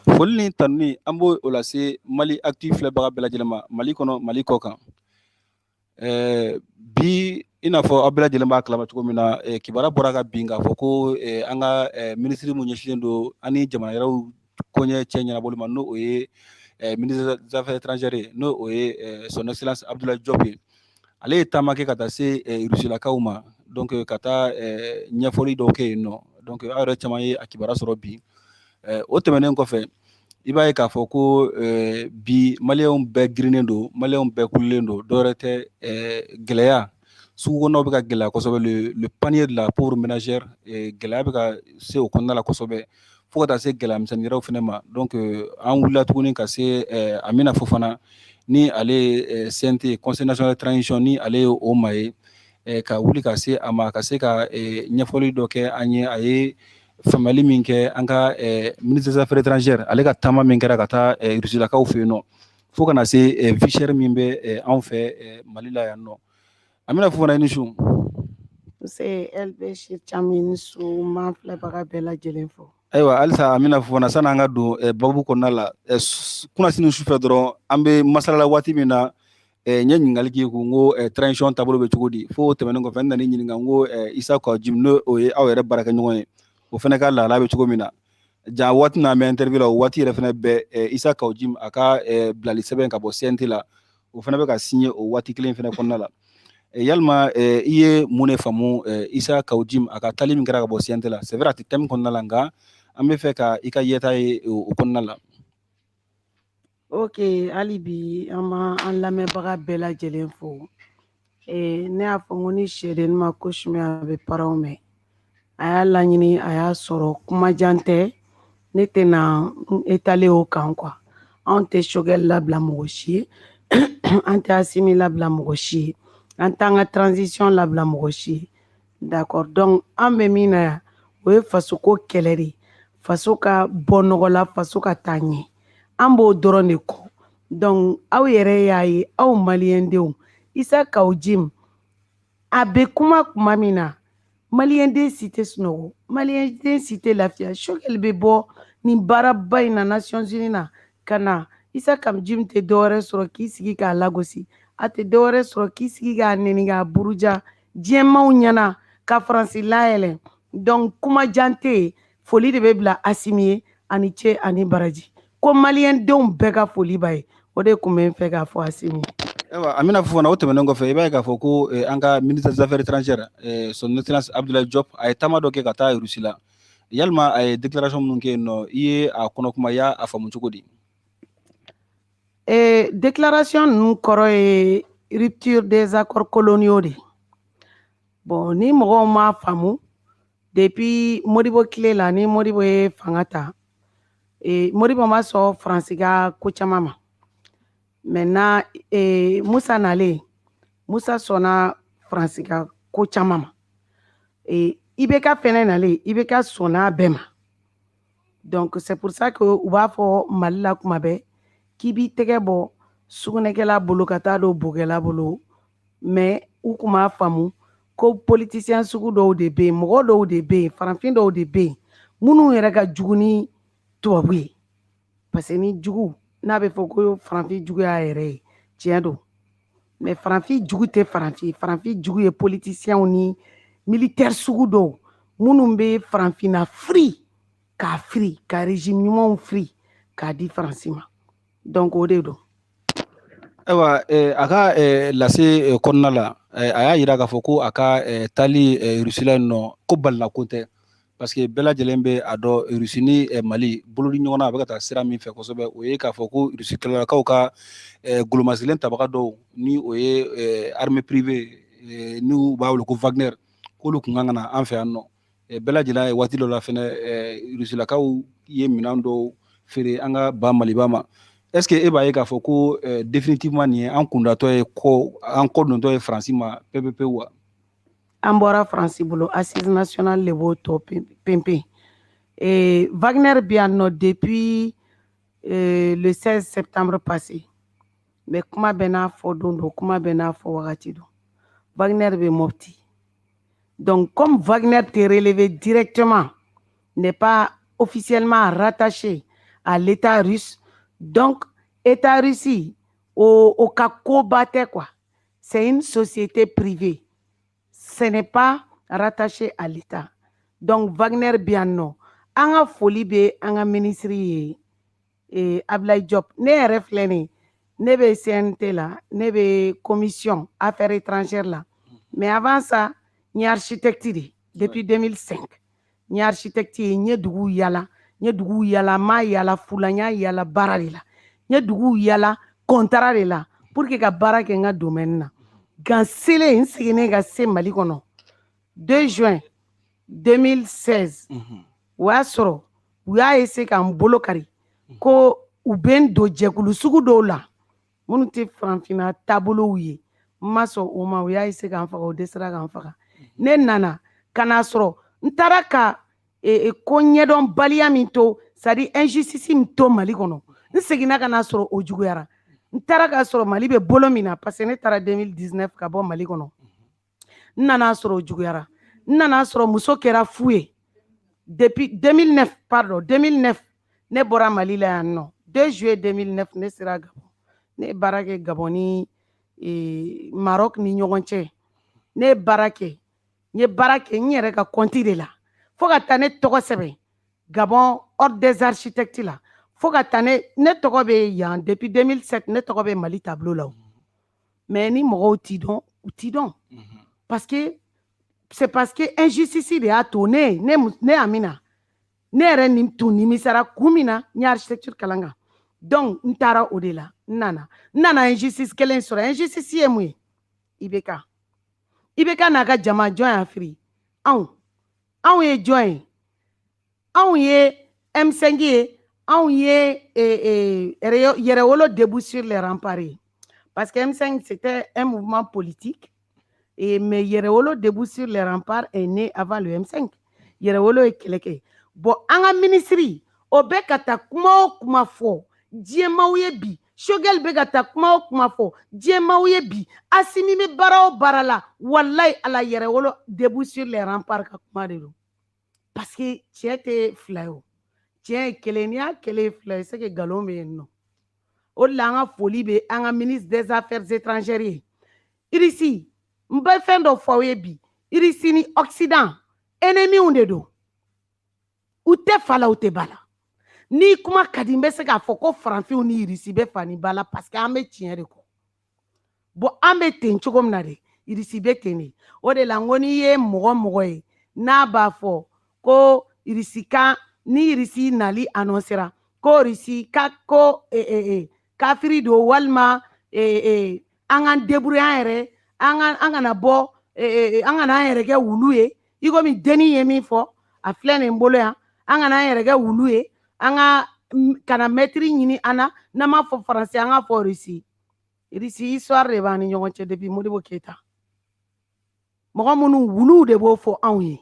foli ni tanuni an b'o o lase Mali Actu filɛbaga bɛɛ lajɛlen ma Mali kɔnɔ Mali kɔ kan. Bi i n'a fɔ aw bɛɛ lajɛlen b'a kalama cogo min na kibaruya bɔra ka bin k'a fɔ ko an ka minisiri mun ɲɛsinnen don an ni jamana wɛrɛw koɲɛ cɛ ɲɛnabɔli ma n'o o ye ministre des affaires étrangères n'o o ye son excellence Abdoulaye Diop ye. Ale ye taama kɛ ka taa se Rusilakaw ma donc ka taa ɲɛfɔli dɔw kɛ yen nɔ donc aw yɛrɛ caman ye a kibaruya sɔrɔ bi. O tɛmɛnen kɔfɛ i b'a ye k'a fɔ ko bi maliyɛnw bɛɛ girinnen don maliyɛnw bɛɛ kulilen don dɔwɛrɛ tɛ gɛlɛya sugu kɔnɔnaw bɛ ka gɛlɛya kosɛbɛ le panier de la pauvre ménagère gɛlɛya bɛ ka se o kɔnɔna la kosɛbɛ fo ka taa se gɛlɛya misɛnnin wɛrɛw fana ma donc an wulila tuguni ka se Amina Fofana ni ale ye CNT Conseil national de transition ni ale ye o maa ye ka wuli ka se a ma ka se ka ɲɛfɔli dɔ kɛ an ye a ye faamuyali min kɛ an ka ministre des affaires étrangères ale ka taama min kɛra ka taa Rusilakaw fɛ yen nɔ fo kana se vie chère min bɛ anw fɛ Mali la yan nɔ. Amina Fofana i ni su. Nse Elbechir Thiam i ni su m'an filɛbaga bɛɛ lajɛlen fo. Ayiwa halisa Amina Fofana sani an ka don babu kɔnɔna la kunasini sufɛ dɔrɔn an bɛ masalala waati min na n ye ɲininkali k'i kun n ko transition taabolo bɛ cogo di fo o tɛmɛnen kɔfɛ n nana i ɲininka n ko Isa Kawajim n'o ye aw yɛrɛ baarakɛɲɔgɔn ye o fana ka lahala bɛ cogo min na jan waati n'a mɛ interview la o waati yɛrɛ fana bɛɛ Isa Kawajim a ka bilali sɛbɛn ka bɔ CNT la o fana bɛ ka signé o waati kelen fana kɔnɔna la yalima i ye mun de faamu Isa Kawajim a ka tali min kɛra ka bɔ CNT la c'est vrai a tɛ thème kɔnɔna la nka an bɛ fɛ ka i ka yeta ye o kɔnɔna la. Ok hali bi an b'an lamɛnbaga bɛɛ lajɛlen fo ne y'a fɔ n ko ni sɛdennin ma ko sumɛ a bɛ paraw mɛn a y'a laɲini a y'a sɔrɔ kumajan tɛ ne tɛna étaler o kan quoi anw tɛ Choguel labila mɔgɔ si ye an tɛ Assimi labila mɔgɔ si ye an t'an ka transition labila mɔgɔ si ye d'accord donc an bɛ min na yan o ye fasoko kɛlɛ de ye faso ka bɔ nɔgɔ la faso ka taa ɲɛ an b'o dɔrɔn de kɔ donc aw yɛrɛ y'a ye aw maliyɛn denw Isa Kawajim a bɛ kuma min na maliyɛn den si tɛ sunɔgɔ maliyɛn den si tɛ lafiya Choguel bɛ bɔ nin baaraba in na Nations Unies na ka na Isa Kawajim tɛ dɔwɛrɛ sɔrɔ k'i sigi k'a lagosi a tɛ dɔwɛrɛ sɔrɔ k'i sigi k'a nɛni k'a buruja diɲɛmaw ɲɛna ka Faransi layɛlɛ donc kumajan tɛ yen foli de bɛ bila Assimi ye ani ce ani baraji ko maliyɛn denw bɛɛ ka foli b'a ye o de tun bɛ n fɛ k'a fɔ Assimi. Ayiwa Amina Fofana o tɛmɛnen kɔfɛ i b'a ye k'a fɔ ko an ka ministre des affaires étrangères son excellence Abdoulaye Diop a ye taama dɔ kɛ ka taa Rusi la yalima a ye déclaration minnu kɛ yen nɔ i ye a kɔnɔkuma i y'a faamu cogo di. Déclaration ninnu kɔrɔ ye rupture des accords coloniaux de bon ni mɔgɔw m'a faamu depuis Modibo tile la ni Modibo ye fanga ta Modibo ma sɔn Faransi ka ko caman ma maintenant Musa nalen Musa sɔnna Faransi ka ko caman ma IBK fɛnɛ nalen IBK sɔnna bɛɛ ma donc c'est pour ça que u b'a fɔ Mali la kuma bɛɛ k'i b'i tɛgɛ bɔ sugunɛkɛla bolo ka taa don bokɛla bolo mais u kun m'a faamu ko politicien sugu dɔw de bɛ yen mɔgɔ dɔw de bɛ yen farafin dɔw de bɛ yen minnu yɛrɛ ka jugu ni tubabu ye parce que ni jugu n'a bɛ fɔ ko farafin jugu y'a yɛrɛ ye tiɲɛ don mais farafin jugu tɛ farafin jugu ye politiciens ni militaire sugu dɔw minnu bɛ farafinna firi k'a firi ka régime ɲumanw firi k'a di Faransi ma donc o de don. Ayiwa a ka lase kɔnɔna la a y'a yira k'a fɔ ko a ka taali Rusi la yen nɔ ko balila ko tɛ parce que bɛɛ lajɛlen bɛ a dɔn Rusi ni Mali bolo di ɲɔgɔn na a bɛ ka taa sira min fɛ kosɛbɛ o ye k'a fɔ ko Rusikɛlakaw ka golomasɛgɛlen tabaga dɔw ni o ye armée privée n'u b'a wele ko Wagner k'olu kun kan ka na an fɛ yan nɔ bɛɛ lajɛlen ye waati dɔ la fɛnɛ Rusilakaw ye minɛn dɔw feere an ka ba Maliba ma est-ce que e b'a ye k'a fɔ ko définitivement nin ye an kundatɔ ye an kɔ dontɔ ye Faransi ma pewu wa. An bɔra Faransi bolo assise nationale de b'o tɔ penpen Wagner bɛ yan nɔ depuis le 16 septembre passé mais kuma bɛɛ n'a fɔ don don kuma bɛɛ n'a fɔ wagati don Wagner bɛ Mopti donc comme Wagner tɛ relevé directement n'est pas officiellement rattaché à l'État russe. Donc, État Russie, au cas quoi. C'est une société privée. Ce n'est pas rattaché à l'État. Donc, Wagner Biano, anga foli be anga ministry Ablaye Diop, ne yɛrɛ filɛ nin ne bɛ CNT la, ne bɛ commission affaires étrangères là. Mais avant ça, n ye architecte de depuis 2005. N ye architecte ye, n ye dugu yala, ma yala fula, n y'a yala baara de la. N ye dugu yala contrat de la pour que ka baara kɛ n ka domaine na. Gan selen n seginnen ka se Mali kɔnɔ 2 juin 2016 o y'a sɔrɔ u y'a essayer k'an bolo kari ko u bɛ n don jɛkulu sugu dɔw la minnu tɛ farafinna taabolow ye n ma sɔn o ma u y'a essayer k'an faga o dɛsɛra k'an faga ne nana ka n'a sɔrɔ n taara ka ko ɲɛdɔnbaliya min to c'est à dire injustice min to Mali kɔnɔ n seginna ka n'a sɔrɔ o juguyara n taara ka sɔrɔ Mali bɛ bolo min na parce que ne taara 2019 ka bɔ Mali kɔnɔ n nana sɔrɔ o juguyara n nana sɔrɔ muso kɛra fu ye depuis 2009 ne bɔra Mali la yan nɔ 2 juillet 2009 ne sera Gabon ne ye baara kɛ Gabon ni Maroc ni ɲɔgɔn cɛ ne ye baara kɛ n yɛrɛ ka compte de la fo ka taa ne tɔgɔ sɛbɛn Gabon ordre des architectes la fo ka taa ne tɔgɔ bɛ yan depuis 2007 ne tɔgɔ bɛ Mali tableau la mais ni mɔgɔw t'i dɔn u t'i dɔn parce que c'est parce que injustice de y'a to ne Amina ne yɛrɛ ni tun nimisara kun min na n ye architecture kalan kan donc n taara o de la n nana injustice kelen sɔrɔ injustice ye mun ye IBK n'a ka jama jɔn y'a firi anw ye jɔn ye anw ye M5 ye anw ye yɛrɛwolo debout sur les remparts ye parce que M5 c'était un mouvement politique mais yɛrɛwolo debout sur les remparts est né avant le M5 yɛrɛwolo ye kɛlɛ kɛ bon an ka ministre o bɛ ka taa kuma o kuma fɔ diɲɛmaw ye bi Shogel bɛ ka taa kuma o kuma fɔ diɲɛmaw ye bi Asimi bɛ baara o baara la wallahi ala yɛrɛwolo debout sur les remparts ka kuma de don parce que tiɲɛ tɛ fila ye o tiɲɛ ye kelen n'i y'a kelen ye fila ye c'est que nkalon bɛ yen nɔ o de la an ka foli bɛ an ka ministre des affaires étrangères ye Irisi n bɛ fɛn dɔ fɔ aw ye bi Irisi ni Occident ennemis de don u tɛ fa la u tɛ ba la ni kuma ka di n bɛ se k'a fɔ ko Faranfinw ni Irisi bɛ fa ni ba la parce que an bɛ tiɲɛ de kɔ bon an bɛ ten cogo min na de Irisi bɛ ten de o de la n ko n'i ye mɔgɔ ye n'a b'a fɔ ko Irisi kan ni Irisi nali annoncera ko Irisi ko kafiri don walima an k'an débrouiller an yɛrɛ an kana bɔ an kana an yɛrɛ kɛ wulu ye i komi denni ye min fɔ a filɛ nin bolo yan an kana an yɛrɛ kɛ wulu ye an ka kana mɛtiri ɲini an na n'an m'a fɔ faransi an ka fɔ Irisi histoire de b'an ni ɲɔgɔn cɛ depuis Modibo Keyita mɔgɔ minnu wuluw de b'o fɔ anw ye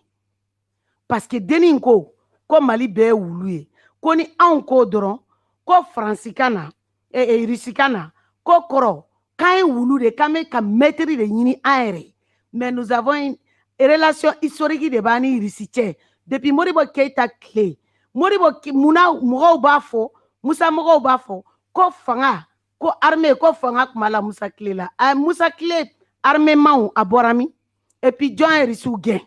parce que denni ko Mali bɛɛ ye wulu ye ko ni anw ko dɔrɔn ko faransi ka na Irisi ka na ko kɔrɔ k'an ye wulu de k'an bɛ ka mɛtiri de ɲini an yɛrɛ mais nous avons une relation historique de b'an ni Irisi cɛ depuis Modibo Keyita tile munna mɔgɔw b'a fɔ Musa mɔgɔw b'a fɔ ko fanga ko armée ko fanga tuma la Musa tile la Musa tile armée manw a bɔra min et puis jɔn ye Irisiw gɛn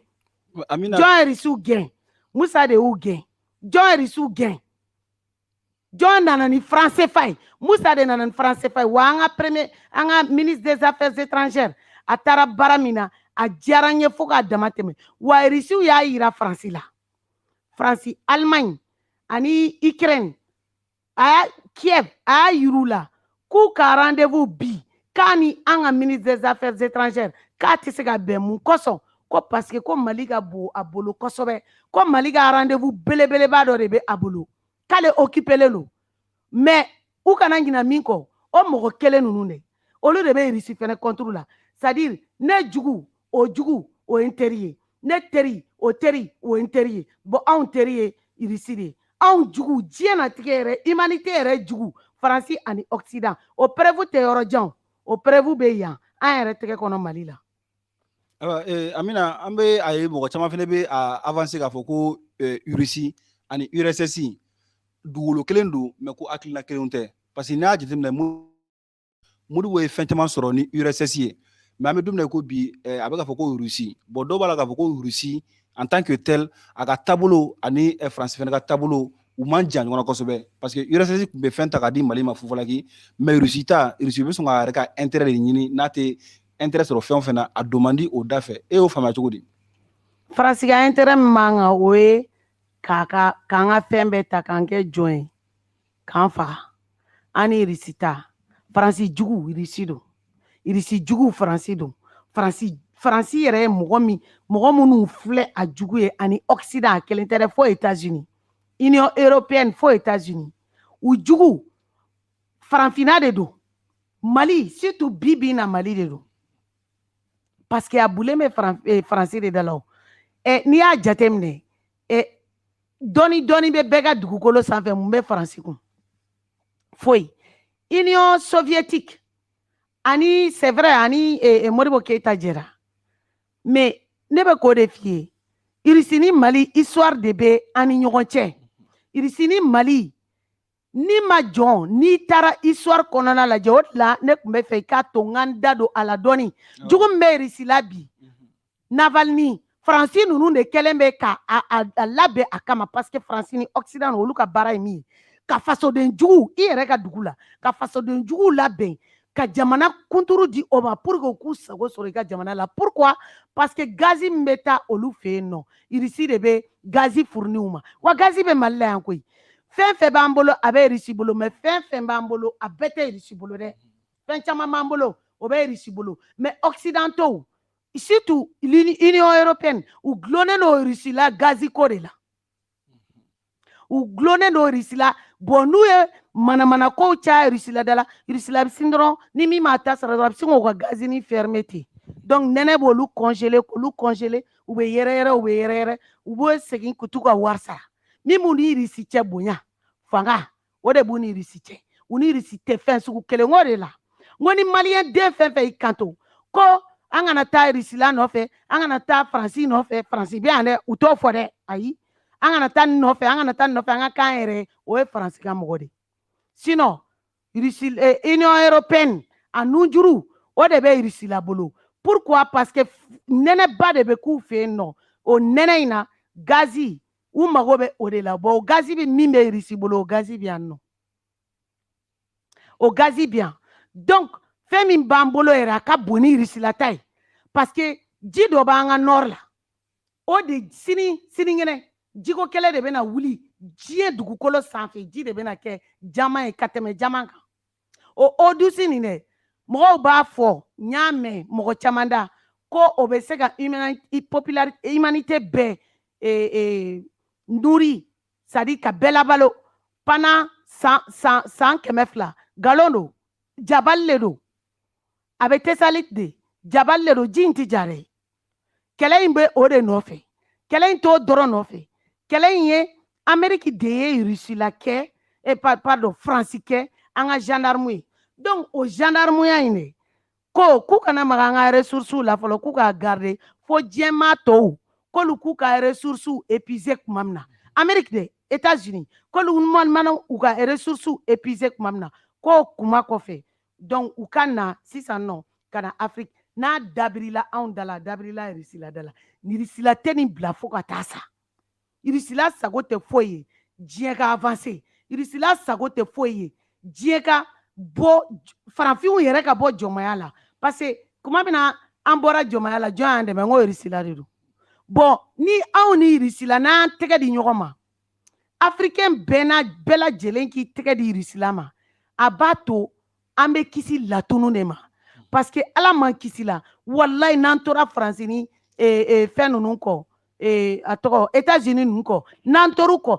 jɔn ye Irisiw gɛn Musa de y'u gɛn jɔn ye Irisiw gɛn jɔn nana ni franc CFA ye Musa de nana ni franc CFA ye wa an ka ministre des affaires étrangères a taara baara min na a diyara n ye fo k'a dama tɛmɛ wa Irisiw y'a yira Faransi la Faransi Allemagne ani Ukraine Kiev a y'a yiru la k'u ka rendez-vous bi k'a ni an ka ministre des affaires étrangères k'a tɛ se ka bɛn mun kosɔn ko parce que ko Mali ka bon a bolo kosɛbɛ ko Mali ka rendez-vous belebeleba dɔ de bɛ a bolo k'ale occupelen don mais u kana ɲinɛ min kɔ o mɔgɔ kelen ninnu de olu de bɛ Irisi fɛnɛ contre la c'est à dire ne jugu o ye n teri ye ne teri o ye n teri ye bon anw teri ye Irisi de ye anw jugu diɲɛnatigɛ yɛrɛ humanité yɛrɛ jugu Faransi ani Occident o preuve tɛ yɔrɔ jan o preuve bɛ yan an yɛrɛ tɛgɛ kɔnɔ Mali la. Amina an bɛ a ye mɔgɔ caman fana bɛ avancer k'a fɔ ko Irisi ani URSS dugukolo kelen don mais ko hakilina kelenw tɛ parce que n'a jateminɛ Modibo ye fɛn caman sɔrɔ ni URSS ye mais an bɛ don min na ko bi a bɛ k'a fɔ ko Russie bon dɔw b'a la k'a fɔ ko Russie en tant que tel a ka taabolo ani France fɛnɛ ka taabolo u man jan ɲɔgɔn na kosɛbɛ parce que URSS tun bɛ fɛn ta k'a di Mali ma fufalaki mais Russie bɛ sɔn k'a yɛrɛ ka intérêt de ɲini n'a tɛ intérêt sɔrɔ fɛn o fɛn na a don man di o da fɛ e y'o faamuya cogo di France ka intérêt min man kan o ye k'an ka fɛn bɛɛ ta k'an kɛ jɔn ye k'an faga an ni Russie ta France jugu Russie don Russie jugu France don France yɛrɛ ye mɔgɔ minnu filɛ a jugu ye ani Occident a kelen tɛ dɛ fo États-Unis Union européenne fo États-Unis u jugu farafinna de don Mali surtout bi na Mali de don parce que a bulen bɛ France de da la o n'i y'a jateminɛ dɔɔni bɛ bɛɛ ka dugukolo sanfɛ mun bɛ France kun foyi Union soviétique ani c'est vrai ani Modibo Keita jɛra mais ne bɛ k'o de f'i ye Russie ni Mali histoire de bɛ an ni ɲɔgɔn cɛ Russie ni Mali ni ma jɔn n'i taara histoire kɔnɔna lajɛ o de la ne tun bɛ fɛ i k'a to n ka n da don a la dɔɔni jugu min bɛ Russie la bi Navalny France ninnu de kɛlen bɛ ka a labɛn a kama parce que France ni Occident olu ka baara ye min ye ka fasoden jugu i yɛrɛ ka dugu la ka fasoden jugu labɛn ka jamana kunturu di o ma pour que u k'u sago sɔrɔ i ka jamana la pourquoi parce que gazi min bɛ taa olu fɛ yen nɔ Russie de bɛ gazi fourni u ma wa gazi bɛ Mali la yan koyi fɛn fɛn b'an bolo a bɛ Russie bolo mais fɛn fɛn b'an bolo a bɛɛ tɛ Russie bolo dɛ fɛn caman b'an bolo o bɛ Russie bolo mais occidentaux surtout l'Union européenne u gulonnen don Russie la gazi ko de la u gulonnen don Russie la bon n'u ye manamana kow caya Russie la da la Russie la bɛ sin dɔrɔn ni min m'a ta sara dɔrɔn a bɛ sin k'u ka gazi ni fermer ten donc nɛnɛ b'olu congeler k'olu congeler u bɛ yɛrɛyɛrɛ u b'o segin ka t'u ka wari sara min m'u ni Russie cɛ bonya fanga o de b'u ni Russie cɛ u ni Russie tɛ fɛn sugu kelen o de la n ko ni maliyɛn den fɛn fɛn y'i kanto ko an kana taa Russie la nɔfɛ an kana taa Faransi nɔfɛ Faransi bɛ yan dɛ u t'o fɔ dɛ ayi an kana taa nin nɔfɛ an kana taa nin nɔfɛ an ka k'an yɛrɛ ye o ye Faransi ka mɔgɔ de sinon Russie Union européenne a nujuru o de bɛ Russie la bolo pourquoi parce que nɛnɛba de bɛ k'u fɛ yen nɔ o nɛnɛ in na gazi u mago bɛ o de la bon o gazi bɛ min bɛ Russie bolo o gazi bɛ yan nɔ o gazi bɛ yan donc fɛn min b'an bolo yɛrɛ a ka bon ni Russie la ta ye parce que ji dɔ b'an ka nord la o de sinikɛnɛ jiko kɛlɛ de bɛna wuli diɲɛ dugukolo sanfɛ ji de bɛna kɛ jama ye ka tɛmɛ jama kan o eau douce nin dɛ mɔgɔw b'a fɔ n y'a mɛn mɔgɔ caman da ko o bɛ se ka humanité bɛɛ nourrir c'est à dire ka bɛɛ labalo pendant san 200 galon don jabali le don a bɛ tesalite de jabali le don ji in tɛ ja dɛ kɛlɛ in bɛ o de nɔfɛ kɛlɛ in t'o dɔrɔn nɔfɛ kɛlɛ in ye Amérique de ye Russie la kɛ pardon France kɛ an ka gendarme ye donc o gendarmeya in de ko k'u kana maga an ka ressources la fɔlɔ k'u k'a garder fo diɲɛmaa tɔw k'olu k'u ka ressources épuiser tuma min na Amérique de États-Unis k'olu mana u ka ressources épuiser tuma min na k'o kuma kɔfɛ donc u ka na sisan nɔ ka na Afrique n'a dabirila anw da la dabirila Russie la da la ni Russie la tɛ nin bila fo ka taa sa Russie la sago tɛ foyi ye diɲɛ ka avancer Russie la sago tɛ foyi ye diɲɛ ka bɔ farafinw yɛrɛ ka bɔ jɔnmaya la parce que kuma min na an bɔra jɔnmaya la jɔn y'an dɛmɛ n ko Russie la de don bon ni anw ni Russie la n'an tɛgɛ di ɲɔgɔn ma Africain bɛɛ lajɛlen k'i tɛgɛ di Russie la ma a b'a to an bɛ kisi latunu de ma parce que ala man kisi la wallahi n'an tora France ni fɛn ninnu kɔ a tɔgɔ États-Unis ninnu kɔ n'an tor'u kɔ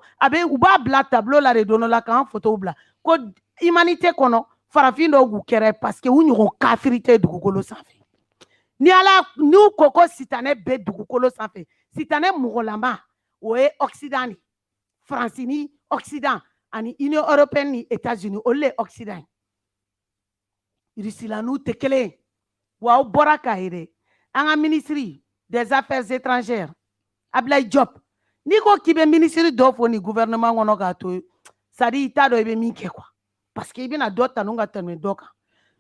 u b'a bila tableau la de don dɔ la k'an photo bila ko humanité kɔnɔ farafin dɔw b'u kɛrɛ parce que u ɲɔgɔn kafiri tɛ dugukolo sanfɛ n'u ko ko sitanɛ bɛ dugukolo sanfɛ sitanɛ mɔgɔlama o ye Occident de France ni Occident ani Union européenne ni États-Unis olu le Occident Russie la n'u tɛ kelen ye wa aw bɔra k'a ye dɛ an ka ministre des affaires étrangères Ablaye Diop Niko qui be ministre d'offre ni gouvernement ngono ka to sadi ita do be min ke quoi parce que ibina dota nunga tanme doka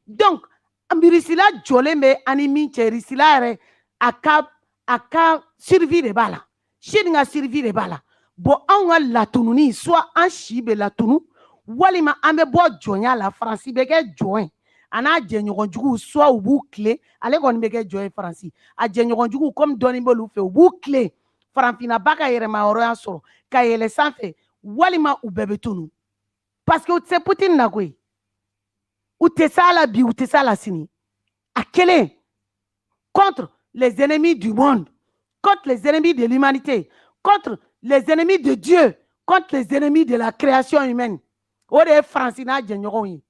donc ambirisila joleme ani min che risila re aka survie de bala shin nga survie de bala bo anga latununi soit en shibe latunu walima ambe bo jonya la France be ke join ana jenyogon jugu soit u bu clé ale kon be ke join France a jenyogon jugu comme doni bolu fe u bu clé Franfina baka yere ma oro ya soro ka yele sanfe walima u bebe tunu parce que c'est Poutine na kwe ou te sala bi ou te sala sini à quel contre les ennemis du monde, contre les ennemis de l'humanité, contre les ennemis de Dieu, contre les ennemis de la création humaine. O de Francina djenyogon yi.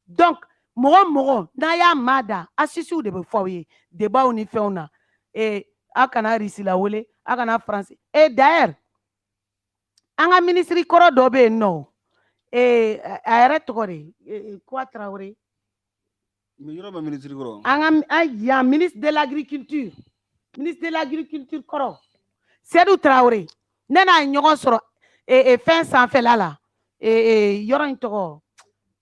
Donc moro na ya mada asisi ou de be foye débat on y fait on a et akana risila wole akana français et d'ailleurs anga ministre koro dobe no et arrête kore quoi Traoré anga ministre de l'agriculture koro Sedou Traoré nena nyogon soro et fin sans fait là et yoron toko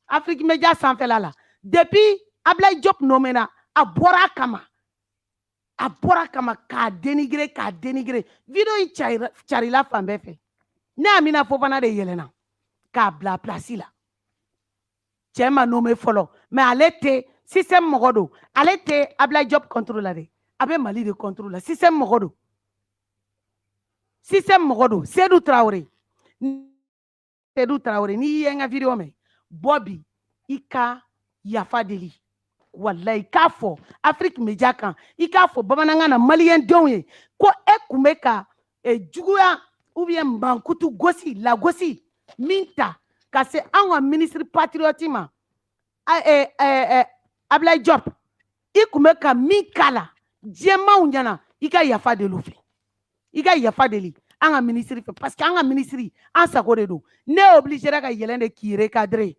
Afrique Média sans fait là depuis Ablaye Diop nomena a bora kama ka dénigrer video yi charila fambe fe ne Amina Fofana de yelena ka bla place la chema nommé follow mais alete système mogodo alete Ablaye Diop contrôle la de abe Mali de contrôle la système mogodo Sedou Traoré ni yenga video me Bobby ika yafa deli wallahi kafo Afrique Média kan ikafo bamananga na malien donye ko ekumeka juguya ou bien bankutu gosi la gosi minta kase anwa ministre patriotima Ablaye Diop ikumeka mikala jema unyana ika yafa de lufi ika yafa deli anga ministre parce que anga ministre an sakore do ne obligé ka yelende ki recadrer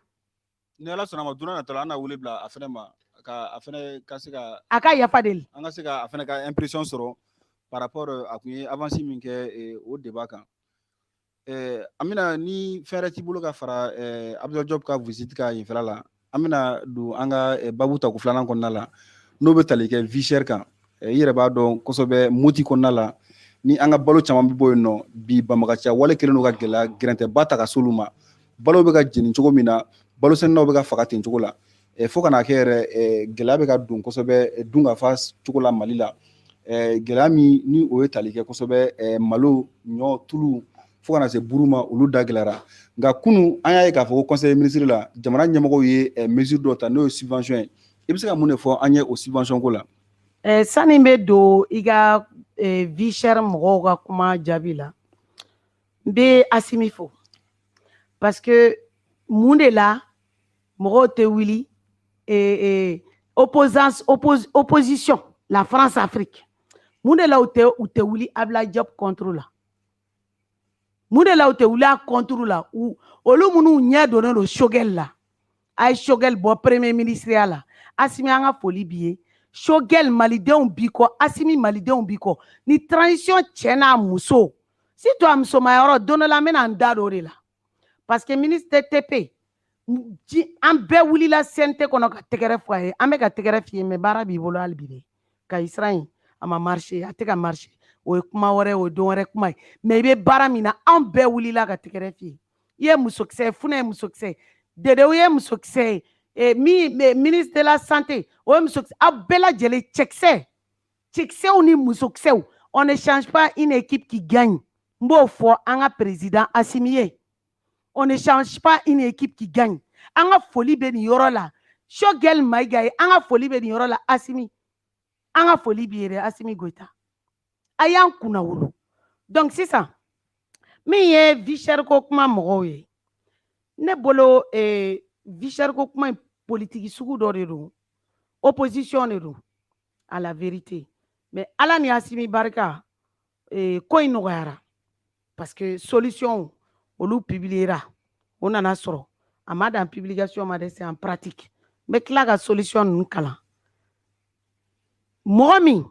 ne ala sona ma duna na tala na wule bla afene ma ka afene kasika aka yafa deli anga sika afene ka impression soro par rapport à kunye avancé min ke au débat kan amina ni fereti bolo ka fara Abdou Diop ka visite ka yefala la amina du anga babuta ku flana konna la no be tali ke vicher kan yere ba don kosobe moti konna la ni anga balo chama bi boy no bi bamagacha wala keleno ka gela grente bata ka soluma balo be ka jini cogo mina balo sen no be ka fakati cogo la fo kana kere gela be ka dun kosobe dunga fas cogo la Mali la gela mi ni o etali ke kosobe malo nyo tulu fo kana se buruma ulu daglara nga kunu anya ka fo conseil ministre la jamana nyamago ye mesure dota no subvention e bisa ka mune fo anya o subvention ko la sani be do iga vie chère mogo ka kuma jabi la be Assimi fo parce que monde la mogo te wili opposition la France Afrique monde la ou te wili Ablaye Diop contre la monde la ou te wili contre la ou olu munu nya donner le Shogel la ay Shogel bo premier ministre la Assimi anga folie bié Shogel malidenw biko Assimi malidenw biko ni transition tchena muso si toi muso mayoro donne la mena ndado de la parce que ministre TP an bɛɛ wulila CNT kɔnɔ ka tɛgɛrɛ fɔ a ye an bɛ ka tɛgɛrɛ f'i ye mais baara b'i bolo hali bi de ka Israël a ma marché a tɛ ka marché o ye kuma wɛrɛ o ye don wɛrɛ kuma ye mais i bɛ baara min na an bɛɛ wulila ka tɛgɛrɛ f'i ye i ye musokisɛ ye Funa ye musokisɛ ye Dedewu ye musokisɛ ye ministre de la santé o ye musokisɛ aw bɛɛ lajɛlen cɛkisɛw ni musokisɛw on ne change pas une équipe qui gagne n b'o fɔ an ka président Assimi ye. On ne change pas une équipe qui gagne. Anga folie be ni yoro la. Shogel Maïga anga folie be ni yoro la Assimi. Anga folie biere Assimi Goïta. Ayan kuna wulu. Donc c'est ça. Mi ye vichère ko kuma mogo ye. Ne bolo vichère ko kuma politique sugu do de do. Opposition de do. À la vérité. Mais ala ni Assimi barka ko inogara. Parce que solution olu publiera on en a soro amada en publication ma c'est en pratique mais kila ka solution nun kala momi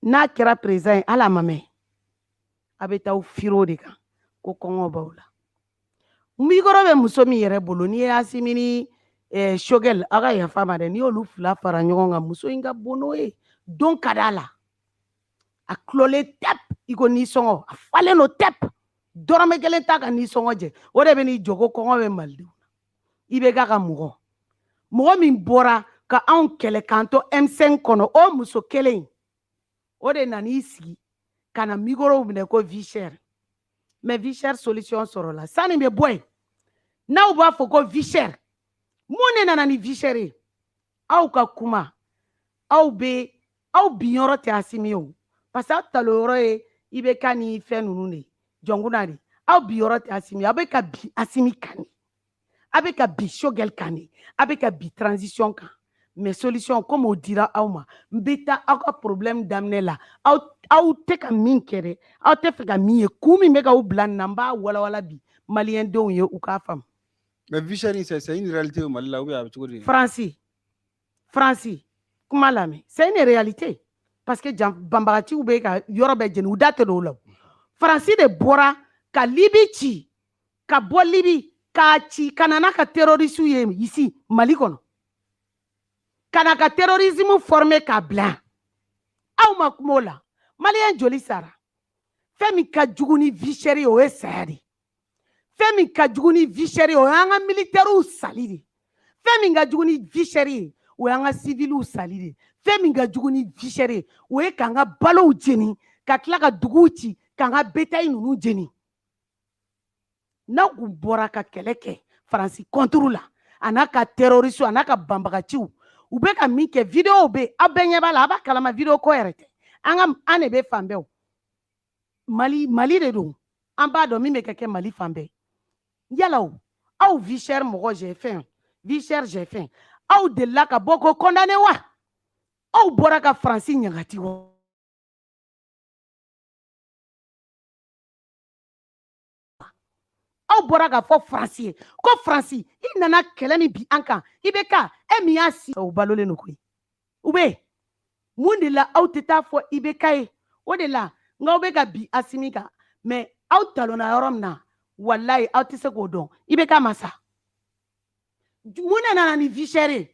n'a kera présent ala mame abeta firo de kan ko kongo bawla migoro be muso mi yere bolo ni asimini shogel aga ya fama de ni olu fila fara ɲɔgɔn kan muso inga bono e don kadala a klole tep iko ni songo a fale no tep dorome kelen ta ka ni songo je o de be ni jogo kongo be maldi ibe ka mugo min bora ka an kele kanto M5 kono o muso kelen o de nani sigi kana migoro mine ko visher mais visher solution soro la sani be boy na u ba fo ko visher mone nana ni vishere aw ka kuma aw binyoro te asimio parce que taloro e ibe kani fe nunu ne jonguna de aw binyoro te asimio abe ka bi asimi kani abe ka bi shogel kani abe ka bi transition kan mais solution comme on dira awma mbita aw ka problème damne la aw te ka min kere aw te fe ka min ye kumi me ka u blan namba wala bi malien don ye u ka fam mais vichari c'est une réalité au Mali là ou bien Franci kuma lame c'est une réalité parce que bambagati ou be ka yoro be jeni u date do la Franci de bora ka libi ci ka bo libi ka ci kanana ka terroriste ye ici Mali kono kana ka terrorisme formé ka blanc aw ma kumola malien joli sara femi ka juguni vicheri o esari femi ka juguni vicheri o anga militaire salidi femi ka juguni vicheri o anga civil salidi femi ka juguni vicheri o e kanga balo jeni ka tla ka dugu ci kanga betail nunu jeni na ku bora ka keleke Franci contre la anaka terroriste anaka bambagaciu u be ka min kɛ video be a bɛɛ ɲɛ b'a la a b'a kalama video ko yɛrɛ tɛ an de be fan bɛɛ Mali de don an b'a dɔn min bɛ kɛ Mali fan bɛɛ yala aw vichère mɔgɔ j'ai faim aw delila ka bɔ ko condamné wa aw bɔra ka Franci ɲagati wa aw bɔra ka fɔ Franci ye ko Franci i nana kɛlɛ min bi an kan i bɛ ka e min y'a si o balolen no koyi u be mun de la aw tɛ taa fɔ i bɛ ka ye o de la n'aw bɛ ka bi Asimi kan mais aw talonna yɔrɔ min na wallahi aw tɛ se k'o dɔn i bɛ ka masa mun de nana ni vichère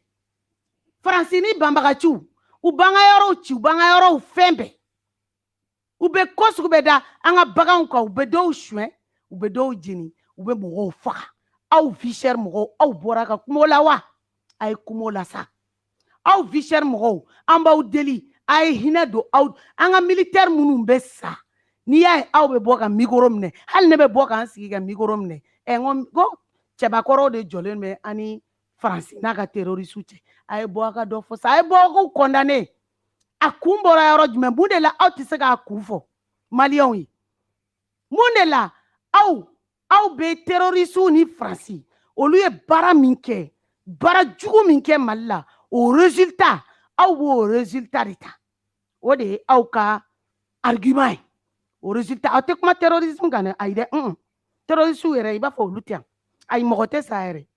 Franci ni banbagaciw u b'an ka yɔrɔw ci u b'an ka yɔrɔw fɛn bɛɛ u bɛ ko sugu bɛɛ da an ka baganw kan u bɛ dɔw suɲɛ u bɛ dɔw jeni u bɛ mɔgɔw faga aw vichère mɔgɔw aw bɔra ka kuma o la wa a ye kuma o la sa aw vichère mɔgɔw an b'aw deli a ye hinɛ don aw an ka militaire minnu bɛ sa n'i y'a ye aw bɛ bɔ ka micro minɛ hali ne bɛ bɔ k'an sigi ka micro minɛ ko cɛbakɔrɔw de jɔlen bɛ ani Franci n'a ka terroriste cɛ a ye bɔ a ka dɔ fɔ sa a ye bɔ k'u condamné a kun bɔra yɔrɔ jumɛn mun de la aw tɛ se k'a kun fɔ maliyɛnw ye mun de la aw bɛ terroriste ni Franci olu ye baara min kɛ baara jugu min kɛ Mali la o résultat aw b'o résultat de ta o de ye aw ka argument ye o résultat aw tɛ kuma terrorisme kan dɛ ayi dɛ terroriste yɛrɛ i b'a fɔ olu tɛ yan ayi mɔgɔ tɛ sa yɛrɛ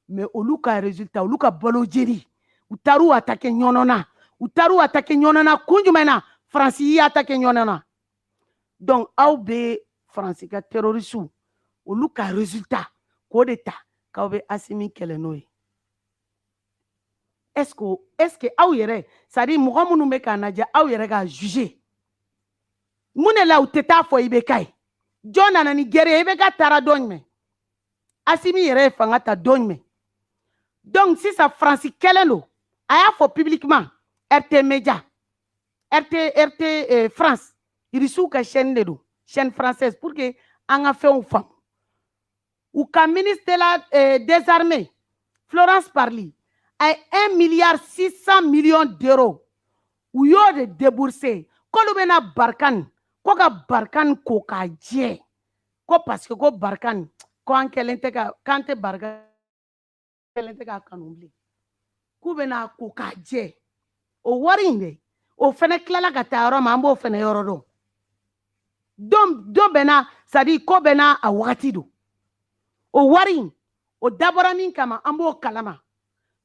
mais olu ka résultat olu ka balo jeli u taar'u attaquer ɲɔnɔna kun jumɛn na Franci y'i attaquer ɲɔnɔna donc aw bɛ Franci ka terroriste olu ka résultat k'o de ta k'aw bɛ Asimi kɛlɛ n'o ye est ce que aw yɛrɛ c'est à dire mɔgɔ minnu bɛ k'a lajɛ aw yɛrɛ k'a juger mun de la u tɛ taa fɔ i bɛ ka ye jɔn nana ni gere ye i bɛ ka taara dɔ jumɛn Asimi yɛrɛ ye fanga ta dɔ jumɛn donc sisan Franci kɛlen don a y'a fɔ publiquement RT Média RT France irisiw ka chaîne de don chaîne française pour que an ka fɛnw faamu u ka ministre des armées Florence Parly a ye 1,6 milliard d'euros u y'o de débourser k'olu bɛna Barkhane ko ka Barkhane ko k'a jɛ ko parce que ko Barkhane ko an kɛlen tɛ ka k'an tɛ Barkhane kɛlen tɛ ka kanu bilen k'u bɛna ko k'a jɛ o wari in dɛ o fɛnɛ tilala ka taa yɔrɔ min an b'o fɛnɛ yɔrɔ dɔn dɔ bɛna c'est à dire ko bɛna a wagati don o wari in o dabɔra min kama an b'o kalama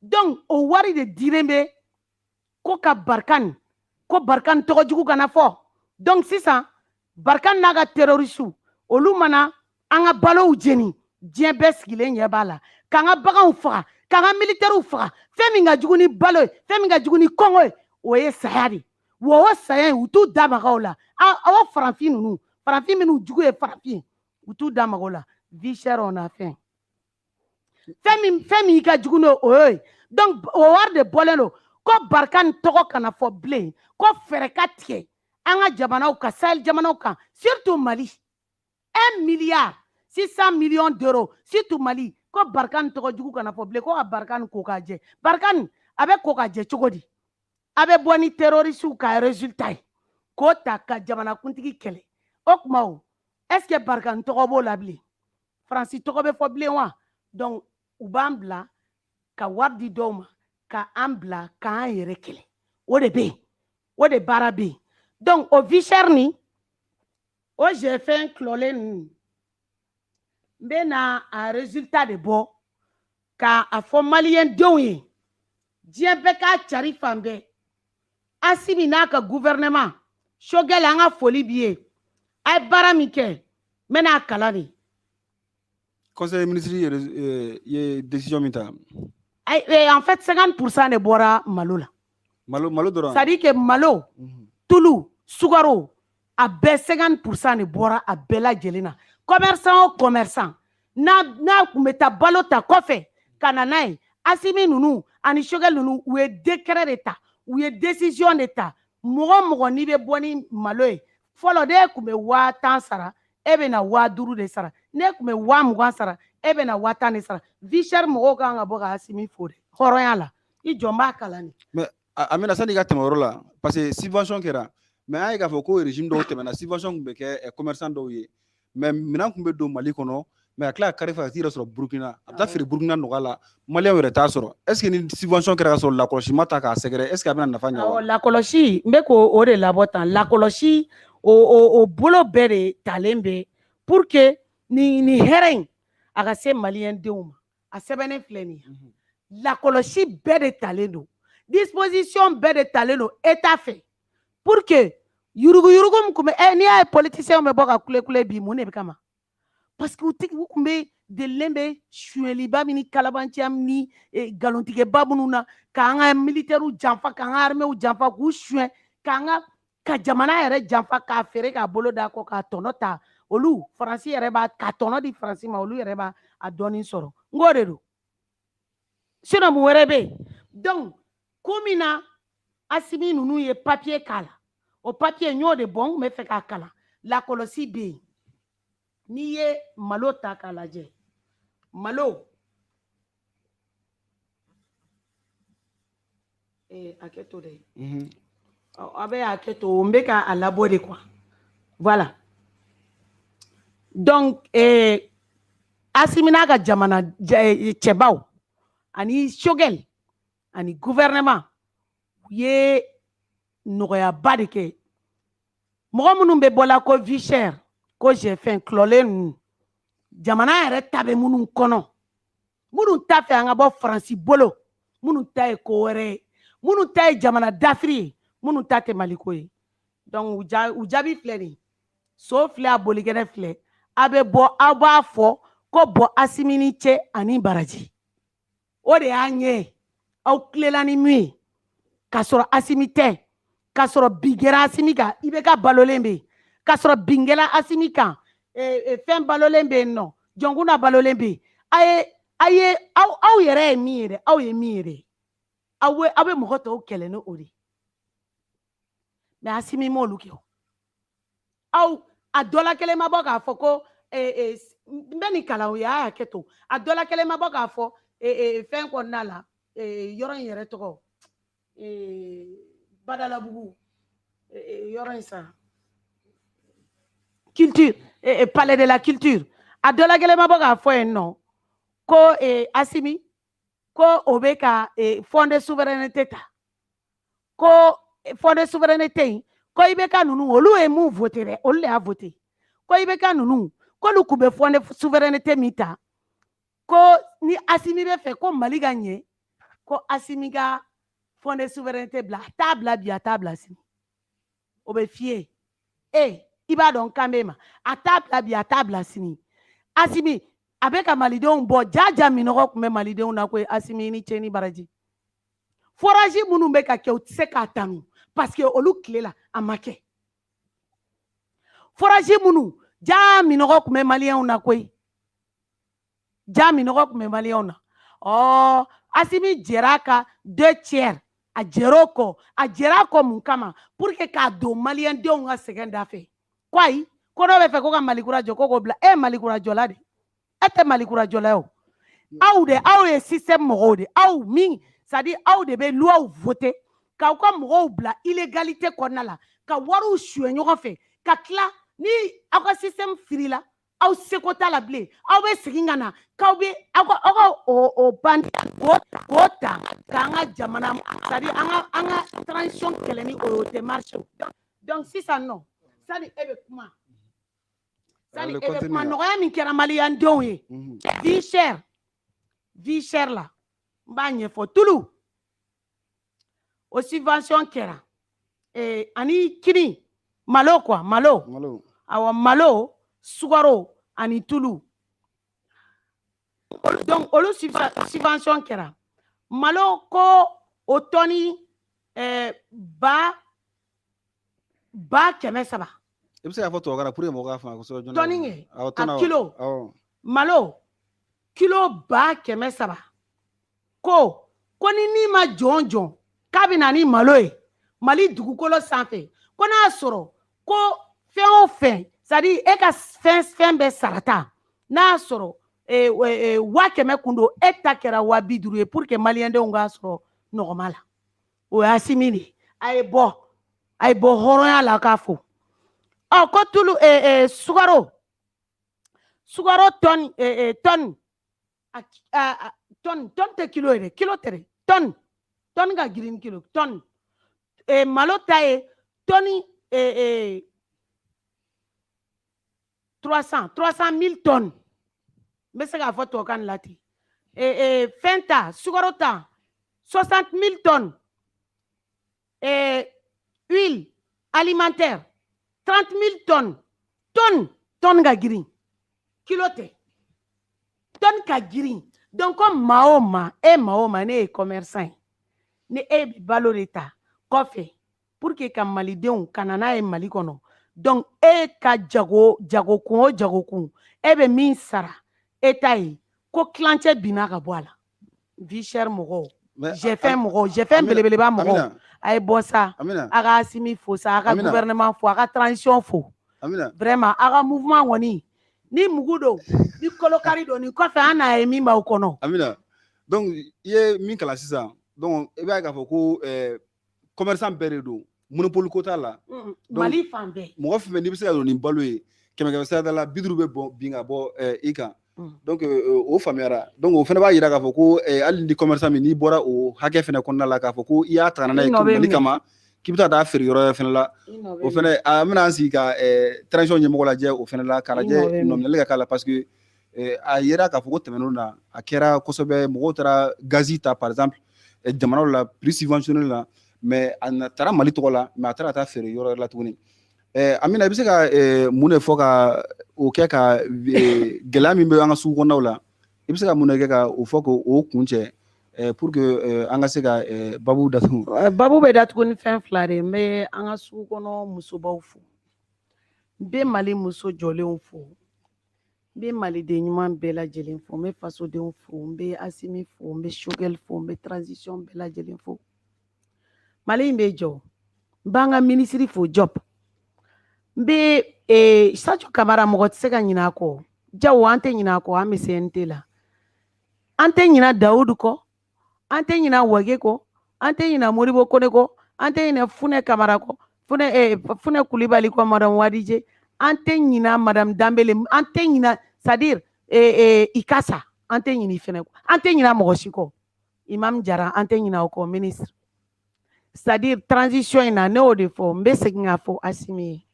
donc o wari de dilen bɛ ko ka Barkhane ko Barkhane tɔgɔ jugu kana fɔ donc sisan Barkan n'a ka terroriste olu mana an ka balow jeni diɲɛ bɛɛ sigilen ɲɛ b'a la k'an ka baganw faga k'an ka militaires faga fɛn min ka jugu ni balo ye fɛn min ka jugu ni kɔngɔ ye o ye saya de wa o saya u t'u da maga o la aw farafin ninnu farafin minnu jugu ye farafin u t'u da maga o la vie chère on a faim fɛn min ka jugu n'o ye donc o wari de bɔlen don ko Barkan tɔgɔ kana fɔ bilen ko fɛɛrɛ ka tigɛ an ka jamanaw kan Sahel jamanaw kan surtout Mali 1 milliard 600 millions d'euros surtout Mali ko Barkan tɔgɔ jugu kana fɔ bilen ko ka Barkan ko ka jɛ Barkan a bɛ ko ka jɛ cogo di a bɛ bɔ ni terroristes ka résultat ye k'o ta ka jamanakuntigi kɛlɛ o tuma o est-ce que Barkan tɔgɔ b'o la bilen Faransi tɔgɔ bɛ fɔ bilen wa donc u b'an bila ka wari di dɔw ma ka an bila k'an yɛrɛ kɛlɛ o de bɛ yen o de baara bɛ yen donc o vie chère ni o GFN kilɔlen ninnu n bɛ na a résultat de bɔ k'a fɔ maliyɛn denw ye diɲɛ bɛɛ k'a cari fan bɛɛ Assimi n'a ka gouvernement Choguel an ka foli b'i ye a ye baara min kɛ n bɛ n'a kalan de. Conseil ministre ye décision min ta. En fait 50% de bɔra malo la. Malo dɔrɔn. C'est à dire que malo tulu sukaro a bɛɛ 50% de bɔra a bɛɛ lajɛlen na commerçant o commerçant n'a kun bɛ taa balo ta kɔfɛ ka na n'a ye Assimi ninnu ani Choguel ninnu u ye décret de ta u ye décision de ta mɔgɔ mɔgɔ n'i bɛ bɔ ni malo ye fɔlɔ de kun bɛ 5000 sara e bɛ na 5000 de sara ne kun bɛ 20,000 sara e bɛ na 10,000 de sara vie chère mɔgɔw kan ka bɔ ka Assimi fo dɛ hɔrɔnya la i jɔn b'a kalan ni. Mais Amina sani ka tɛmɛ o yɔrɔ la parce que subvention kɛra mais an ye k'a fɔ ko régime dɔw tɛmɛna subvention kun bɛ kɛ commerçant dɔw ye mais minɛn kun bɛ don Mali kɔnɔ mais a tila ka kari fɛ ka t'i yɛrɛ sɔrɔ Burukina a bɛ taa feere Burukina nɔgɔya la maliyɛnw yɛrɛ t'a sɔrɔ est ce que ni subvention kɛra ka sɔrɔ lakɔlɔsi ma ta k'a sɛgɛrɛ est ce que a bɛna nafa ɲɛ wa. Lakɔlɔsi n bɛ k'o de labɔ tan lakɔlɔsi o bolo bɛɛ de talen bɛ pour que nin hɛrɛ in a ka se maliyɛn denw ma a sɛbɛnnen filɛ nin ye lakɔlɔsi bɛɛ de talen don disposition bɛɛ de talen don état fɛ pour que yuruguyurugu min kun bɛ n'i y'a ye politiciens bɛ bɔ ka kule bi mun de bɛ kama parce que u kun bɛ delilen bɛ suyɛliba min ni kalabanciya min ni nkalontigɛba minnu na k'an ka militaires janfa k'an ka armées janfa k'u suyɛn ka jamana yɛrɛ janfa k'a feere k'a bolo d'a kɔ k'a tɔnɔ ta olu Faransi yɛrɛ b'a ka tɔnɔ di Faransi ma olu yɛrɛ b'a dɔɔnin sɔrɔ n k'o de don sinon mun wɛrɛ bɛ yen donc ko min na Assimi ninnu ye papier k'a la o papier n y'o de bɔ n kun bɛ fɛ k'a kalan lakɔlɔsi bɛ yen n'i ye malo ta k'a lajɛ malo hakɛ to dɛ a bɛ hakɛ to n bɛ k'a labɔ de quoi voilà donc Assimi n'a ka jamana cɛbaw ani Choguel ani gouvernement u ye nɔgɔyaba de kɛ mɔgɔ minnu bɛ bɔla ko vie chère ko GFN kilɔlen ninnu jamana yɛrɛ ta bɛ minnu kɔnɔ minnu t'a fɛ an ka bɔ Faransi bolo minnu ta ye ko wɛrɛ ye minnu ta ye jamana dafiri ye minnu ta tɛ Maliko ye donc u jaabi filɛ nin so filɛ a bolikɛnɛ filɛ a bɛ bɔ aw b'a fɔ ko bɔ Assimi ni cɛ ani Baraji o de y'a ɲɛ ye aw tilela ni min ye k'a sɔrɔ Assimi tɛ k'a sɔrɔ bin kɛra Assimi kan i bɛ ka balolen bɛ yen k'a sɔrɔ bin kɛra Assimi kan fɛn balolen bɛ yen nɔ jɔnkuna balolen bɛ yen aw yɛrɛ ye min ye dɛ aw ye min ye dɛ aw bɛ mɔgɔ tɔw kɛlɛ ni o de mais Assimi m'olu kɛ aw a dɔ la kelen ma bɔ k'a fɔ ko n bɛ nin kalan o ye a y'a kɛ to a dɔ la kelen ma bɔ k'a fɔ fɛn kɔnɔna la yɔrɔ in yɛrɛ tɔgɔ Badalabugu yɔrɔ in sa culture palais de la culture a dɔ la kelen ma bɔ k'a fɔ yen nɔ ko Assimi ko o bɛ ka fond de souveraineté ta ko fond de souveraineté in ko IBK ninnu olu ye mun voté dɛ olu de y'a voté ko IBK ninnu k'olu kun bɛ fond de souveraineté min ta ko ni Assimi bɛ fɛ ko Mali ka ɲɛ ko Assimi ka fond de souveraineté bila a t'a bila bi a t'a bila sini o bɛ f'i ye iba don kamema atabla bi atabla sini Asimi avec un malidon bo jaja minoko kume malidon na kwe Asimi ni cheni baraji forage munu be ka ke utse ka tanu parce que olu klela amake forage munu ja minoko kume malien na kwe ja minoko kume malien na oh Asimi jeraka 2/3 a jeroko munkama pour que ka do malien de nga segenda fe kwai kono be fe ko ka malikura joko ko bla malikura jola de ete malikura jola yo aw ye système mogo de aw min ça dit aw de be loi voter ka ko mogo bla illégalité konna la ka waru sué ñogo fe ka kla ni aw ka système frila aw sekota la ble aw be sigingana ka be o bandi ko ta ka nga jamana ça dit anga transition keleni o te marche donc si ça non ça dit ebe kuma Sani ebe kuma nogoya min kɛra maliyandenw ye vie chère la n b'a ɲɛfɔ tulu o subvention kɛra ani kini malo quoi malo awɔ malo sukaro ani tulu donc olu subvention kɛra malo ko o tɔni ba 300 I bɛ se k'a fɔ tubabukan na pour que mɔgɔw k'a faamu kosɛbɛ joona. Tɔni ye a kilo malo kilo 300 ko ni ma jɔn k'a bɛ na ni malo ye Mali dugukolo sanfɛ ko n'a sɔrɔ ko fɛn o fɛn c'est à dire e ka fɛn bɛɛ sarata n'a sɔrɔ 100 kun don e ta kɛra 50 ye pour que maliyɛndenw k'a sɔrɔ nɔgɔma la o ye Asimi de a ye bɔ hɔrɔnya la k'a fɔ ko tulu sukaro tonne tɛ kilo ye kilo tɛ tonne ka girin kilo tonne malo ta ye tonne 300,000 tonnes n bɛ se k'a fɔ tubabukan la ten fɛn ta sukaro ta 60,000 tonnes huile alimentaire 30,000 tonnes tonne ka girin kilo tɛ tonne ka girin donc comme maa o maa ne ye commerçant ye ni e bɛ balo de ta kɔfɛ pour que ka malidenw ka na n'a ye Mali kɔnɔ donc e ka jagokun e bɛ min sara e ta ye ko kilancɛ binna ka bɔ a la vie chère mɔgɔw jɛfɛn belebeleba mɔgɔw a ye bɔ sa a ka Asimi fo sa a ka gouvernement fo a ka transition fo vraiment a ka mouvement kɔni ni mugu don ni kolokari don ni kɔfɛ an n'a ye min b'aw kɔnɔ Amina donc i ye min kalan sisan donc i b'a ye k'a fɔ ko commerçant bɛɛ de don monopole ko t'a la Mali fan bɛɛ mɔgɔ fɛn fɛn n'i bɛ se ka don ni balo ye 100 sara la 50 bɛ bin ka bɔ i kan donc o faamuyara donc o fana b'a jira k'a fɔ ko hali ni commerçant min n'i bɔra o hakɛ fɛnɛ kɔnɔna la k'a fɔ ko i y'a ta n'a ye Mali kama k'i bɛ taa feere yɔrɔ fɛnɛ la o fɛnɛ a bɛna an sigi ka transition ɲɛmɔgɔ lajɛ o fɛnɛ la ka lajɛ nɔminɛli ka k'a la parce que a yera k'a fɔ ko tɛmɛnenw na a kɛra kosɛbɛ mɔgɔw taara gazi ta par exemple jamanaw la prix subventionné la mais a taara Mali tɔgɔ la mais a taara ka taa feere yɔrɔ la tuguni Amina i bɛ se ka mun de fɔ ka o kɛ ka gɛlɛya min bɛ an ka sugu kɔnɔnaw la i bɛ se ka mun de kɛ ka o fɔ k'o kun cɛ pour que an ka se ka babu datugu babu bɛ datugu ni fɛn fila de n bɛ an ka sugu kɔnɔ musobaw fo n bɛ Mali muso jɔlenw fo n bɛ maliden ɲuman bɛɛ lajɛlen fo n bɛ fasodenw fo n bɛ Asimi fo n bɛ Choguel fo n bɛ transition bɛɛ lajɛlen fo Mali in bɛ jɔ n b'an ka ministre fo Job n bɛ Sadio Kamara mɔgɔ tɛ se ka ɲinɛ a kɔ jawo an tɛ ɲinɛ a kɔ an bɛ CNT la an tɛ ɲinɛ Dawudu kɔ an tɛ ɲinɛ Wage kɔ an tɛ ɲinɛ Modibo Kone kɔ an tɛ ɲinɛ Funɛ Kamara kɔ Funɛ Kulibali kɔ Madame Wadije an tɛ ɲinɛ Madame Dambele an tɛ ɲinɛ c'est à dire Ikasa an tɛ ɲinɛ fɛnɛ kɔ an tɛ ɲinɛ mɔgɔ si kɔ Imam Jara an tɛ ɲinɛ o kɔ ministre c'est à dire transition in na ne y'o de fɔ n bɛ segin k'a fɔ Asimi ye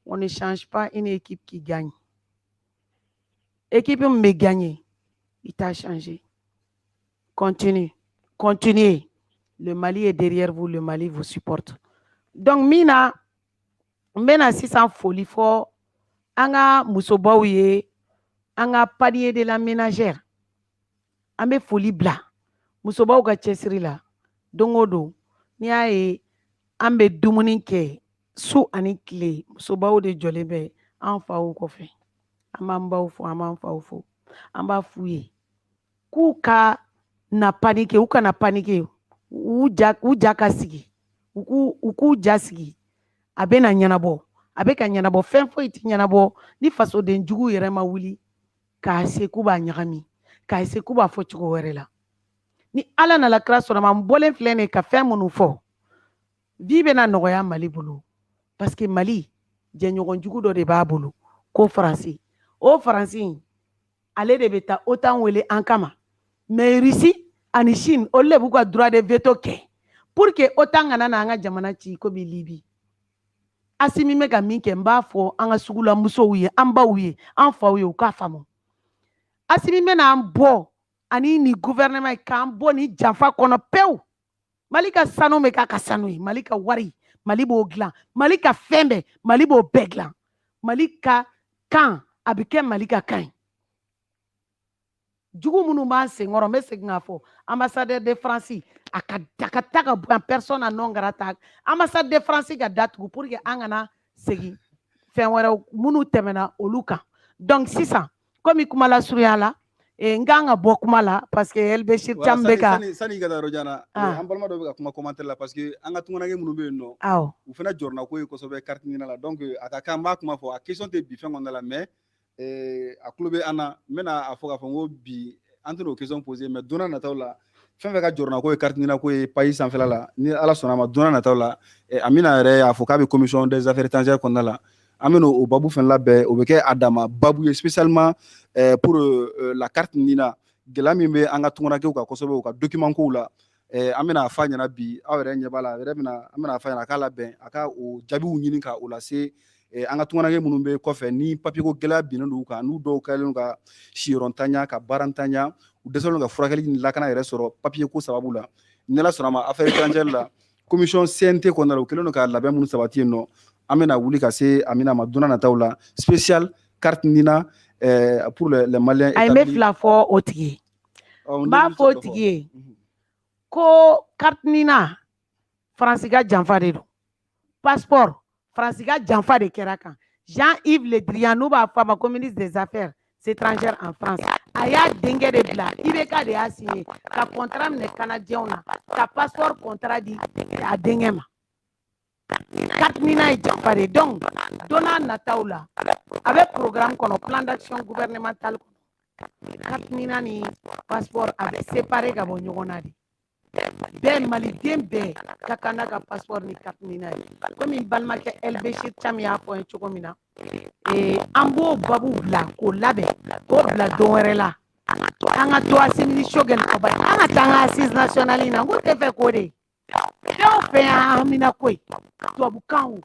on ne change pas une équipe qui gagne équipe min bɛ gagner il t'a changé continuez le Mali est derrière vous le Mali vous supporte donc mina mbena sisan foli fo anga musobaw ye anga panier de la ménagère ambe foli bla musobaw ka cɛsiri la dongo do ni y'a ye an bɛ dumuni kɛ su ani tile musobaw de jɔlen bɛ an faw kɔfɛ an b'an baw fo an b'an faw fo an b'a f'u ye k'u ka na panike u kana panike u ja ka sigi u k'u ja sigi a bɛ na ɲɛnabɔ a bɛ ka ɲɛnabɔ fɛn foyi tɛ ɲɛnabɔ ni fasoden jugu yɛrɛ ma wuli k'a se k'u b'a ɲagami k'a se k'u b'a fɔ cogo wɛrɛ la ni ala nana kira sɔrɔ ma n bɔlen filɛ nin ka fɛn minnu fɔ vi bɛna nɔgɔya mali bolo parce que mali jɛɲɔgɔn jugu dɔ de b'a bolo ko faransi o faransi in ale de bɛ taa OTAN wele an kama mais Russie ani Chine olu de b'u ka droit de veto kɛ pour que OTAN kana na an ka jamana ci komi Libi Asimi bɛ ka min kɛ n b'a fɔ an ka sugulamusow ye an baw ye an faw ye u k'a faamu Asimi bɛna an bɔ ani ni gouvernement k'an bɔ ni janfa kɔnɔ pewu Mali ka sanu bɛ k'a ka sanu ye Mali ka wari Mali b'o dilan Mali ka fɛn bɛɛ Mali b'o bɛɛ dilan Mali ka kan a bɛ kɛ Mali ka kan ye jugu minnu b'an senkɔrɔ n bɛ segin k'a fɔ ambassadeur de France a ka ta ka bɔ persona non grata ambassade de France ka datugu pour que an kana segin fɛn wɛrɛw minnu tɛmɛna olu kan donc sisan komi kuma la surunya la n kan ka bɔ kuma la parce que Elbechir Cham bɛ ka sani ka taa yɔrɔ jan na an balima dɔw bɛ ka kuma commentaire la parce que an ka tunganake minnu bɛ yen nɔ u fana jɔrɔna ko ye kosɛbɛ carte ɲinina la donc a ka kan n b'a kuma fɔ a question tɛ bi fɛn kɔnɔna la mais a tulo bɛ an na n bɛna a fɔ k'a fɔ n ko bi an tɛna o question poser mais don n'a nataw la fɛn fɛn ka jɔrɔna ko ye carte ɲinina ko ye page sanfɛla la ni ala sɔnna a ma don n'a nataw la Amina yɛrɛ y'a fɔ k'a bɛ commission des affaires étrangères kɔnɔna la an bɛna o babu fɛn labɛn o bɛ kɛ a dama babu ye spécialement pour la carte ɲinina gɛlɛya min bɛ an ka tunganakɛw kan kosɛbɛ u ka document kow la an bɛna a f'a ɲɛna bi aw yɛrɛ ɲɛ b'a la an bɛna a f'a ɲɛna a k'a labɛn a ka o jaabiw ɲini ka o lase an ka tunganake minnu bɛ kɔfɛ ni papier ko gɛlɛya binnen don u kan n'u dɔw kɛlen ka siyɔrɔntanya ka baarantanya u dɛsɛlen ka furakɛli ni lakana yɛrɛ sɔrɔ papier ko sababu la ni ala sɔnna a ma affaire étrangère la commission CNT kɔnɔna la u kɛlen don ka labɛn minnu sabati yen nɔ an bɛna wuli ka se Amina ma don n'a nataw la spécial carte ɲinina pour les Maliens établis. Ay me fila fɔ o tigi n b'a fɔ o tigi ye ko carte ɲinina Faransi ka janfa de don passeport Faransi ka janfa de kɛra kan Jean-Yves Le Drian n'u b'a fɔ a ma ko ministre des affaires étrangères en France a y'a denkɛ de bila IBK de y'a signé ka contrat minɛ canadiens na ka passeport contrat di a denkɛ ma carte ɲinina ye janfa de donc don n'a nataw la a bɛ programme kɔnɔ plan d'action gouvernemental kɔnɔ carte ɲinina ni passeport a bɛ séparer ka bɔ ɲɔgɔn na de bɛɛ maliden bɛɛ ka kan n'a ka passeport ni carte ɲinina ye komi n balimakɛ Elbechir Cham y'a fɔ n ye cogo min na an b'o babu bila k'o labɛn k'o bila don wɛrɛ la an ka to Asimi Shogɛl Kɔbari an ka taa an ka assise nationale na n ko tɛ fɛ k'o de fɛn o fɛn y'an hamina ko ye tubabukan o u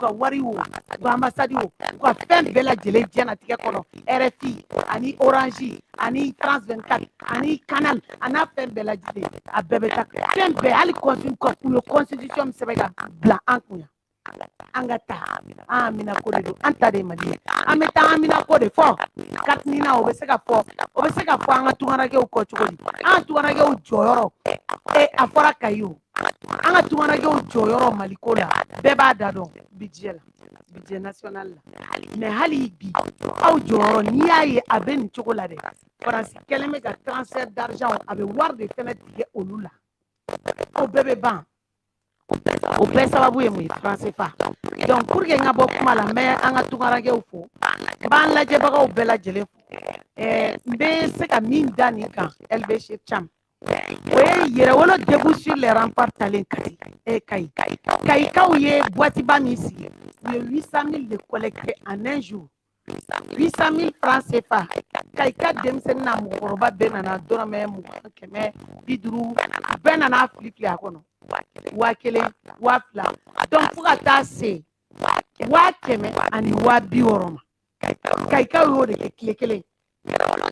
ka wari o u ka ambassade o u ka fɛn bɛɛ lajɛlen diɲɛnatigɛ kɔnɔ RFI ani Orange ani France 24 ani Canal a n'a fɛn bɛɛ lajɛlen a bɛɛ bɛ taa fɛn bɛɛ hali u ye constitution min sɛbɛn ka bila an kun yan an ka taa an Amina ko de don an ta de ye Mali ye an bɛ taa Amina ko de fɔ carte ɲinina o bɛ se ka fɔ an ka tunganakɛw kɔ cogo di an ka tunganakɛw jɔyɔrɔ a fɔra Kayi o an ka tunganakɛw jɔyɔrɔ Mali ko la bɛɛ b'a da dɔn budget la budget national la mais hali bi aw jɔyɔrɔ n'i y'a ye a bɛ nin cogo la dɛ Faransi kɛlen bɛ ka transfert d'argent a bɛ wari de fɛnɛ tigɛ olu la o bɛɛ bɛ ban o bɛɛ sababu ye mun ye franc CFA donc pour que n ka bɔ kuma la n bɛ an ka tunganakɛw fo n b'an lajɛbagaw bɛɛ lajɛlen fo n bɛ se ka min da nin kan Elbechir Cham o ye yɛrɛwolo début sur les remparts talen Kayikaw ye boîtiba min sigi u ye 800 000 de collecté en un jour 800 000 francs CFA Kayika denmisɛnnin n'a mɔgɔkɔrɔba bɛɛ nana dɔrɔmɛ 20 100 50 bɛɛ nana fili a kɔnɔ 1000 2000 donc fo ka taa se 100 000 ani 60 ma Kayikaw y'o de kɛ tile kelen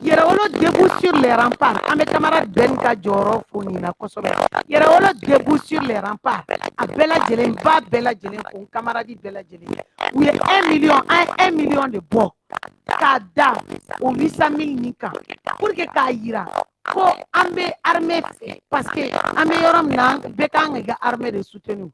Yerawolo debout sur les remparts. Ame camarade Ben ka joro fonina kosobe. Yerawolo debout sur les remparts. A Bella Jelen, ba Bella Jelen, fon camarade Bella Jelen. Où il y a 1 million de bois. Kada au 800 000 nika. Pour que Kaira, ko ambe armée, parce que ambe yoram na bekang ega armée de soutenu.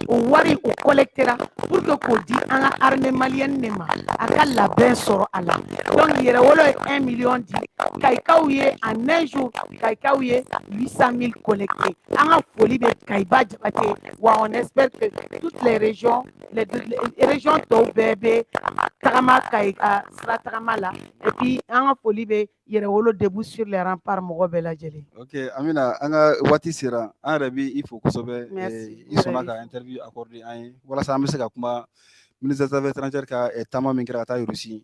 O wari o collectera pour que ko di an armée malienne nema aka labɛn sɔrɔ a la donc Yerawolo ye 1 million di Kayikaw ye en un jour Kayikaw ye 800 000 collectés an ka foli bɛ Kayiba Jabate wa on espère que toutes les régions tɔw bɛɛ bɛ tagama Kayika sira tagama la et puis an ka foli bɛ Yerawolo debout sur les remparts mɔgɔ bɛɛ lajɛlen. Ok, Amina, an ka waati sera an yɛrɛ bɛ i fo kosɛbɛ i sɔnna ka interview accordé an ye walasa an bɛ se ka kuma ministre des affaires étrangères ka taama min kɛra ka taa Russie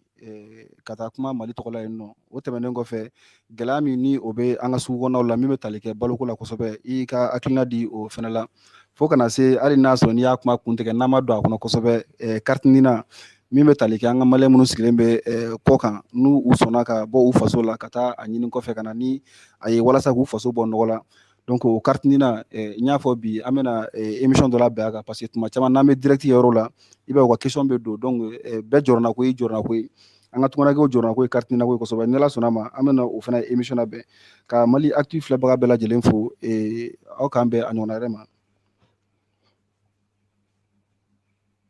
ka taa kuma Mali tɔgɔ la yen nɔ o tɛmɛnen kɔfɛ gɛlɛya min ni o bɛ an ka sugu kɔnɔnaw la min bɛ tali kɛ baloko la kosɛbɛ i ka hakilina di o fɛnɛ la fo kana se hali n'a sɔrɔ n'i y'a kuma kun tigɛ n'an ma don a kɔnɔ kosɛbɛ carte nina min bɛ tali kɛ an ka maliyɛn minnu sigilen bɛ kɔ kan n'u sɔnna ka bɔ u faso la ka taa a ɲini kɔfɛ ka na ni a ye walasa k'u faso bɔ nɔgɔ la donc o carte nina n y'a fɔ bi an bɛna émission dɔ labɛn a kan parce que tuma caman n'an bɛ direct kɛ yɔrɔ la i b'a ye u ka question bɛ don donc bɛɛ jɔrɔna ko ye an ka tunganakɛw jɔrɔna ko ye carte nina ko ye kosɛbɛ ni Ala sɔnna ma an bɛna o fana émission labɛn ka Mali Actu filɛbaga bɛɛ lajɛlen fo aw k'an bɛn a ɲɔgɔnna wɛrɛ ma.